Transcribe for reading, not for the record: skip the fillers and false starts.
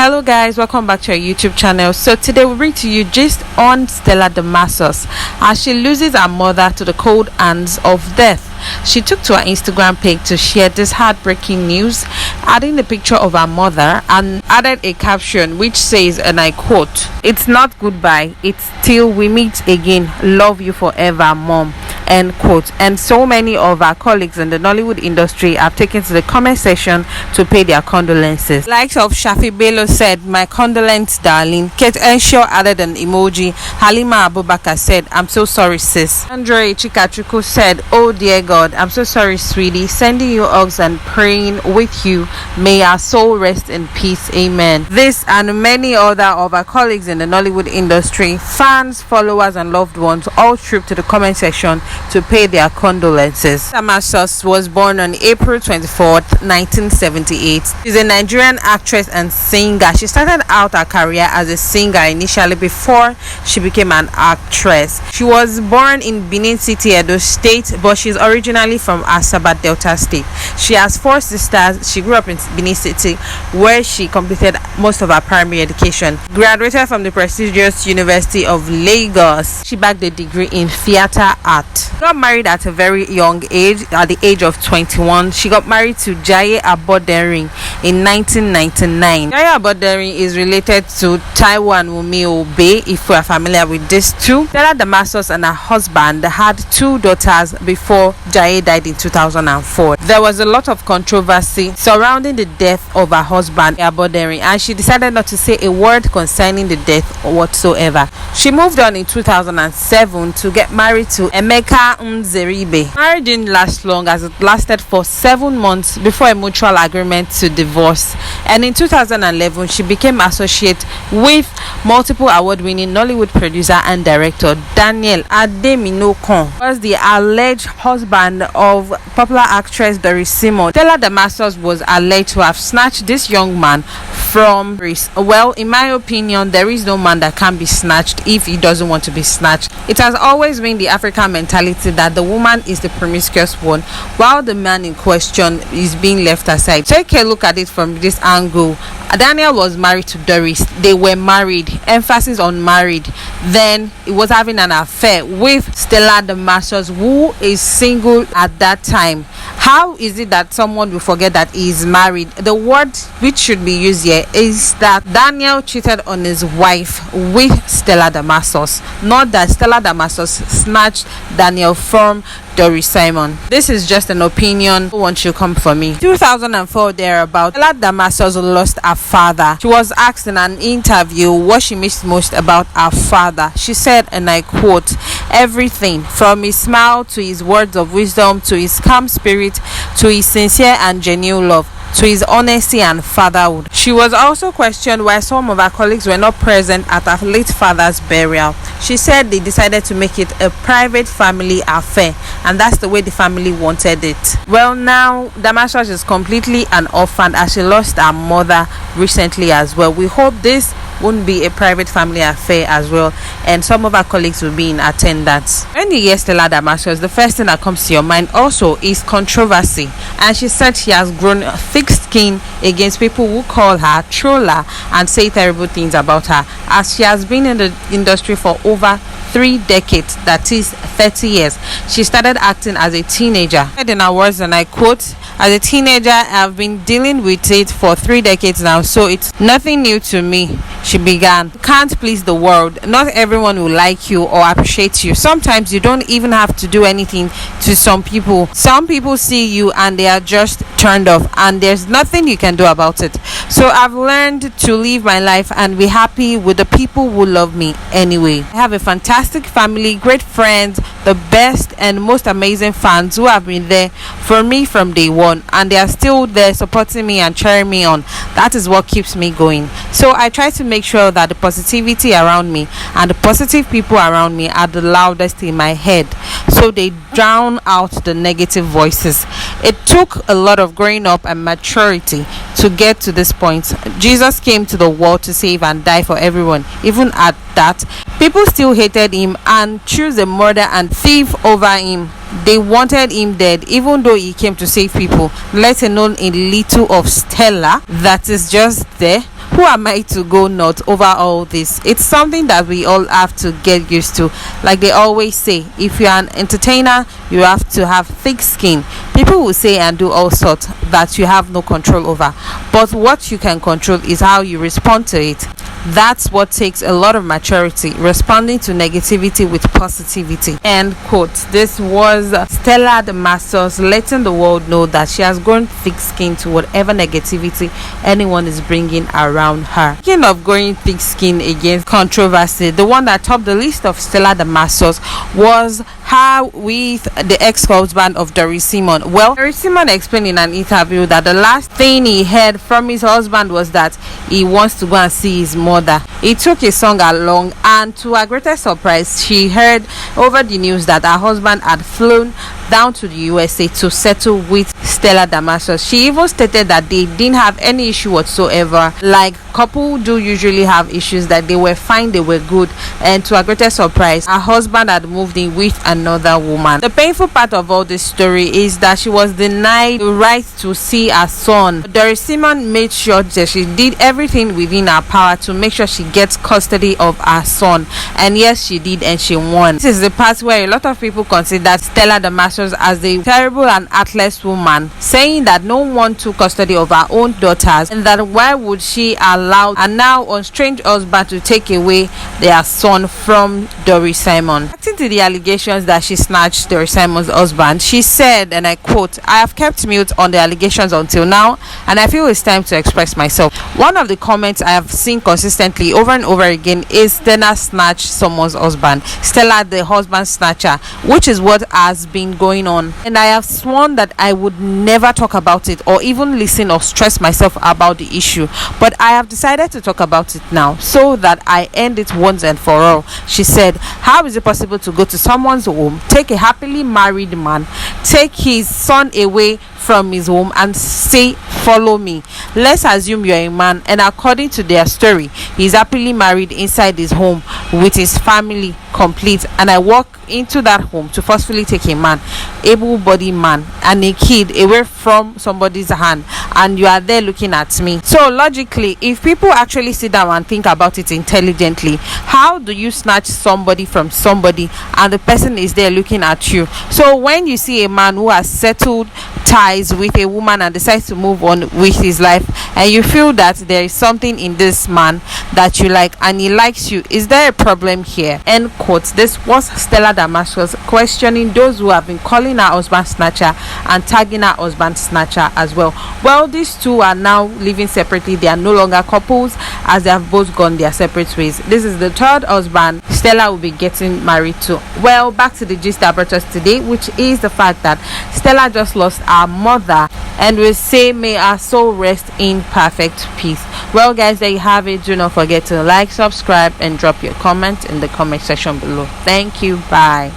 Hello guys, welcome back to our YouTube channel. So today we'll bring to you gist on Stella Damasus as she loses her mother to the cold hands of death. She took to her Instagram page to share this heartbreaking news, adding the picture of her mother and added a caption which says, and I quote, "It's not goodbye, it's till we meet again. Love you forever, mom." End quote. And so many of our colleagues in the Nollywood industry have taken to the comment section to pay their condolences. Likes of Shafi Bello said, "My condolences, darling." Kate Enshaw added an emoji. Halima Abubakar said, "I'm so sorry, sis." Andre Chikachuku said, "Oh dear God, I'm so sorry, sweetie. Sending you hugs and praying with you. May our soul rest in peace. Amen." This and many other of our colleagues in the Nollywood industry, fans, followers, and loved ones all trooped to the comment section to pay their condolences. Damasus was born on April 24th, 1978. She's a Nigerian actress and singer. She started out her career as a singer initially before she became an actress. She was born in Benin City, Edo State, but she's originally from Asaba, Delta State. She has 4 sisters. She grew up in Benin City, where she completed most of her primary education. Graduated from the prestigious University of Lagos. She bagged a degree in theater art. Got married at a very young age, at the age of 21. She got married to Jaye Abodering in 1999. Jaye Abodering is related to Taiwan Wumi Obe, if we are familiar with these two. Stella Damasus and her husband had 2 daughters before Jaye died in 2004. There was a lot of controversy surrounding the death of her husband Abodering, and she decided not to say a word concerning the death whatsoever. She moved on in 2007 to get married to Emeka Nzeribe. Marriage didn't last long, as it lasted for 7 months before a mutual agreement to divorce. And in 2011, she became associate with multiple award-winning Nollywood producer and director Daniel Ademinokon, was the alleged husband of popular actress Doris Simon. Stella Damasus was alleged to have snatched this young man from Greece. Well, in my opinion, there is no man that can be snatched if he doesn't want to be snatched. It has always been the African mentality that the woman is the promiscuous one, while the man in question is being left aside. Take a look at it from this angle. Daniel was married to Doris. They were married, emphasis on married. Then he was having an affair with Stella Damasus, who is single at that time. How is it that someone will forget that he is married? The word which should be used here is that Daniel cheated on his wife with Stella Damasus, not that Stella Damasus snatched Daniel from Doris Simon. This is just an opinion. Who wants to come for me? 2004 thereabout, Stella Damasus lost her father. She was asked in an interview what she missed most about her father. She said, and I quote, "Everything from his smile to his words of wisdom to his calm spirit to his sincere and genuine love to his honesty and fatherhood." She was also questioned why some of her colleagues were not present at her late father's burial. She said they decided to make it a private family affair, and that's the way the family wanted it. Well, now Damasus is completely an orphan as she lost her mother recently as well. We hope this won't be a private family affair as well, and some of our colleagues will be in attendance. When you hear Stella Damasus, the first thing that comes to your mind also is controversy, and she said she has grown thick skin against people who call her troller and say terrible things about her, as she has been in the industry for over 3 decades, that is 30 years. She started acting as a teenager. In her words, and I quote, "As a teenager, I've been dealing with it for 3 decades now, so it's nothing new to me," she began. "Can't please the world. Not everyone will like you or appreciate you. Sometimes you don't even have to do anything to some people. Some people see you and they are just turned off, and there's nothing you can do about it. So I've learned to live my life and be happy with the people who love me anyway. I have a fantastic family, great friends, the best and most amazing fans who have been there for me from day one, and they are still there supporting me and cheering me on. That is what keeps me going. So I try to make sure that the positivity around me and the positive people around me are the loudest in my head, so they drown out the negative voices. It took a lot of growing up and maturity to get to this point. Jesus came to the world to save and die for everyone. Even at that, people still hated him and chose a murder and thief over him. They wanted him dead, even though he came to save people, let alone a little of Stella that is just there. Who am I to go not over all this? It's something that we all have to get used to. Like they always say, if you're an entertainer, you have to have thick skin. People will say and do all sorts that you have no control over, but what you can control is how you respond to it. That's what takes a lot of maturity, responding to negativity with positivity. End quote. This was Stella Damasus letting the world know that she has grown thick skin to whatever negativity anyone is bringing around her. Speaking of growing thick skin against controversy, the one that topped the list of Stella Damasus was her with the ex-husband of Doris Simon. Well, Doris Simon explained in an interview that the last thing he heard from his husband was that he wants to go and see his mother. He took his song along, and to her greatest surprise, she heard over the news that her husband had flown down to the USA to settle with Stella Damasus. She even stated that they didn't have any issue whatsoever. Like couple do usually have issues, that they were fine, they were good, and to her greatest surprise, her husband had moved in with another woman. The painful part of all this story is that she was denied the right to see her son. Doris Simon made sure that she did everything within her power to make sure she gets custody of her son, and yes, she did, and she won. This is the part where a lot of people consider Stella Damasus as a terrible and heartless woman, saying that no one took custody of her own daughters, and that why would she allow a now estranged husband to take away their son from Doris Simon. Reacting to the allegations that she snatched Doris Simon's husband, she said, and I quote, "I have kept mute on the allegations until now, and I feel it's time to express myself." One of the comments I have seen consistently over and over again is Stella snatched someone's husband, Stella the husband snatcher, which is what has been going on, and I have sworn that I would never talk about it or even listen or stress myself about the issue, but I have decided to talk about it now so that I end it once and for all. She said, "How is it possible to go to someone's home, take a happily married man, take his son away from his home and say, 'Follow me'? Let's assume you're a man, and according to their story, he's happily married inside his home with his family complete, and I walk into that home to forcefully take a man, able-bodied man, and a kid away from somebody's hand, and you are there looking at me." So logically, if people actually sit down and think about it intelligently, how do you snatch somebody from somebody and the person is there looking at you? So when you see a man who has settled ties with a woman and decides to move on with his life, and you feel that there is something in this man that you like and he likes you, is there a problem here? End quote. This was Stella Damasus questioning those who have been calling her husband snatcher and tagging her husband snatcher as well. Well, these two are now living separately. They are no longer couples, as they have both gone their separate ways. This is the third husband Stella will be getting married to. Well, back to the gist that brought us today, which is the fact that Stella just lost her mother, and we say may our soul rest in perfect peace. Well guys, there you have it. Do not forget to like, subscribe, and drop your comment in the comment section below. Thank you. Bye.